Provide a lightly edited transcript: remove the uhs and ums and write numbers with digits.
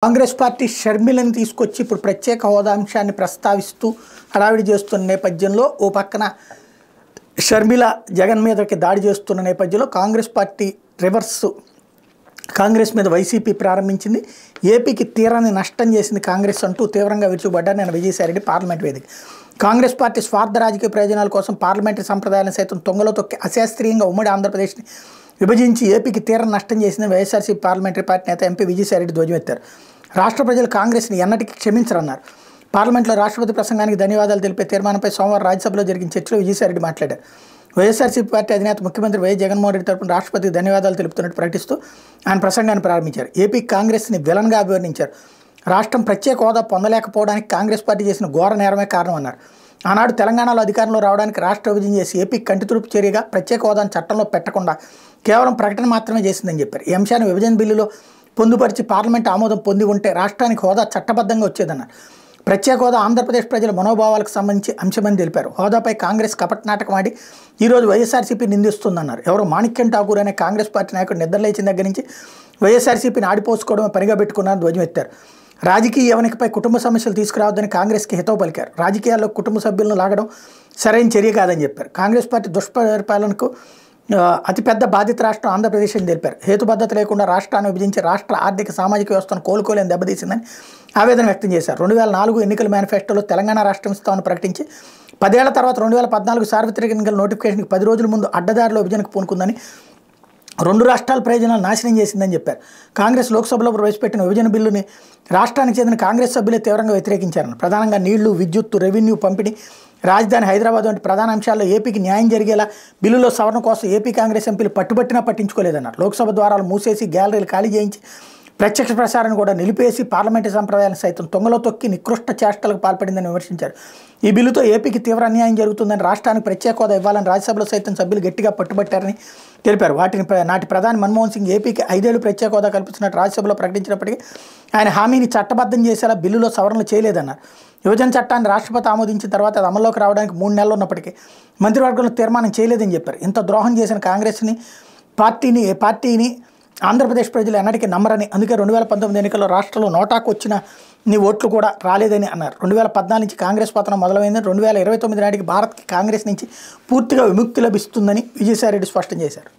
Congress party షర్మిలను తీసుకొచ్చి ఇప్పుడు ప్రత్యేక హోదా అంశాన్ని ప్రస్తావిస్తూ హడావిడి చేస్తున్న నేపథ్యంలో ఓ పక్కన షర్మిల జగన్ మీదకి దాడి చేస్తున్న నేపథ్యంలో కాంగ్రెస్ పార్టీ కాంగ్రెస్ మీద వైసీపీ ప్రారంభించింది. ఏపీకి తీరాన్ని నష్టం చేసింది కాంగ్రెస్ అంటూ తీవ్రంగా విరుచుకుపడ్డారు నేను విజయసాయిరెడ్డి పార్లమెంట్ వేదిక. కాంగ్రెస్ పార్టీ స్వార్థ రాజకీయ ప్రయోజనాల కోసం పార్లమెంటరీ సంప్రదాయాలను సైతం తొంగలో తొక్కి అశాస్త్రీయంగా ఉమ్మడి ఆంధ్రప్రదేశ్ని విభజించి ఏపీకి తీరం నష్టం చేసిన వైఎస్ఆర్సీపీ పార్లమెంటరీ పార్టీ నేత ఎంపీ విజయసాయిరెడ్డి ధ్వజమెత్తారు. రాష్ట్ర ప్రజలు కాంగ్రెస్ని ఎన్నటికీ క్షమించరన్నారు. పార్లమెంట్లో రాష్ట్రపతి ప్రసంగానికి ధన్యవాదాలు తెలిపే తీర్మానంపై సోమవారం రాజ్యసభలో జరిగిన చర్చలో విజయసాయిరెడ్డి మాట్లాడారు. వైఎస్ఆర్సీపీ పార్టీ అధినేత ముఖ్యమంత్రి వైఎస్ జగన్మోహన్ రెడ్డి తరపున రాష్ట్రపతికి ధన్యవాదాలు తెలుపుతున్నట్టు ప్రకటిస్తూ ఆయన ప్రసంగాన్ని ప్రారంభించారు. ఏపీ కాంగ్రెస్ని విలన్గా అభివర్ణించారు. రాష్ట్రం ప్రత్యేక హోదా పొందలేకపోవడానికి కాంగ్రెస్ పార్టీ చేసిన ఘోర నేరమే కారణమన్నారు. ఆనాడు తెలంగాణలో అధికారంలో రావడానికి రాష్ట్ర విభజన చేసి ఏపీకి కంటితుడుపు చర్యగా ప్రత్యేక హోదాను చట్టంలో పెట్టకుండా కేవలం ప్రకటన మాత్రమే చేసిందని చెప్పారు. ఈ అంశాన్ని విభజన బిల్లులో పొందుపరిచి పార్లమెంట్ ఆమోదం పొంది ఉంటే రాష్ట్రానికి హోదా చట్టబద్ధంగా వచ్చేదన్నారు. ప్రత్యేక హోదా ఆంధ్రప్రదేశ్ ప్రజల మనోభావాలకు సంబంధించి అంశమని తెలిపారు. హోదాపై కాంగ్రెస్ కపటనాటకం ఆడి ఈరోజు వైఎస్ఆర్సీపీ నిందిస్తుందన్నారు. ఎవరో మాణిక్యం ఠాకూర్ అనే కాంగ్రెస్ పార్టీ నాయకుడు నిద్రలేచిన దగ్గర నుంచి వైఎస్ఆర్సీపీని ఆడిపోసుకోవడమే పనిగా పెట్టుకున్నారని ధ్వజమెత్తారు. రాజకీయ యవనికపై కుటుంబ సమస్యలు తీసుకురావద్దని కాంగ్రెస్కి హితవు పలికారు. రాజకీయాల్లో కుటుంబ సభ్యులను లాగడం సరైన చర్య కాదని చెప్పారు. కాంగ్రెస్ పార్టీ దుష్పరిపాలనకు అతిపెద్ద బాధిత రాష్ట్రం ఆంధ్రప్రదేశ్ అని తెలిపారు. హేతుబద్ధత లేకుండా రాష్ట్రాన్ని విభజించి రాష్ట్ర ఆర్థిక సామాజిక వ్యవస్థను కోలుకోలేని దెబ్బతీసిందని ఆవేదన వ్యక్తం చేశారు. 2004 ఎన్నికల మేనిఫెస్టోలో తెలంగాణ రాష్ట్రం ఇస్తామని ప్రకటించి 10 ఏళ్ల తర్వాత 2014 సార్వత్రిక ఎన్నికల నోటిఫికేషన్కి 10 రోజుల ముందు అడ్డదారిలో విభజనకు పూనుకుందని 2 రాష్ట్రాల ప్రయోజనాలు నాశనం చేసిందని చెప్పారు. కాంగ్రెస్ లోక్సభలో ప్రవేశపెట్టిన విభజన బిల్లుని రాష్ట్రానికి చెందిన కాంగ్రెస్ సభ్యులే తీవ్రంగా వ్యతిరేకించారని ప్రధానంగా నీళ్లు, విద్యుత్తు, రెవెన్యూ, పంపిణీ, రాజధాని హైదరాబాద్ వంటి ప్రధాన అంశాల్లో ఏపీకి న్యాయం జరిగేలా బిల్లులో సవరణ కోసం ఏపీ కాంగ్రెస్ ఎంపీలు పట్టుబట్టినా పట్టించుకోలేదన్నారు. లోక్సభ ద్వారాలు మూసేసి గ్యాలరీలు ఖాళీ చేయించి ప్రత్యక్ష ప్రసారాన్ని కూడా నిలిపేసి పార్లమెంటు సంప్రదాయాలను సైతం తొంగలో తొక్కి నికృష్ట చేష్టలకు పాల్పడిందని విమర్శించారు. ఈ బిల్లుతో ఏపీకి తీవ్ర అన్యాయం జరుగుతుందని రాష్ట్రానికి ప్రత్యేక హోదా ఇవ్వాలని రాజ్యసభలో సైతం సభ్యులు గట్టిగా పట్టుబట్టారని తెలిపారు. నాటి ప్రధాని మన్మోహన్ సింగ్ ఏపీకి 5 ఏళ్లు ప్రత్యేక హోదా కల్పిస్తున్నట్టు రాజ్యసభలో ప్రకటించినప్పటికీ ఆయన హామీని చట్టబద్ధం చేసేలా బిల్లులో సవరణలు చేయలేదన్నారు. విభజన చట్టాన్ని రాష్ట్రపతి ఆమోదించిన తర్వాత అది అమల్లోకి రావడానికి 3 నెలలు ఉన్నప్పటికీ మంత్రివర్గంలో తీర్మానం చేయలేదని చెప్పారు. ఇంత ద్రోహం చేసిన కాంగ్రెస్ని పార్టీని ఆంధ్రప్రదేశ్ ప్రజలు ఎన్నటికీ నమ్మరని, అందుకే 2019 ఎన్నికల్లో రాష్ట్రంలో నోటాకు వచ్చిన ఓట్లు కూడా రాలేదని అన్నారు. 2014 నుంచి కాంగ్రెస్ పతనం మొదలైందని, 2029 నాటికి భారత్కి కాంగ్రెస్ నుంచి పూర్తిగా విముక్తి లభిస్తుందని విజయసాయిరెడ్డి స్పష్టం చేశారు.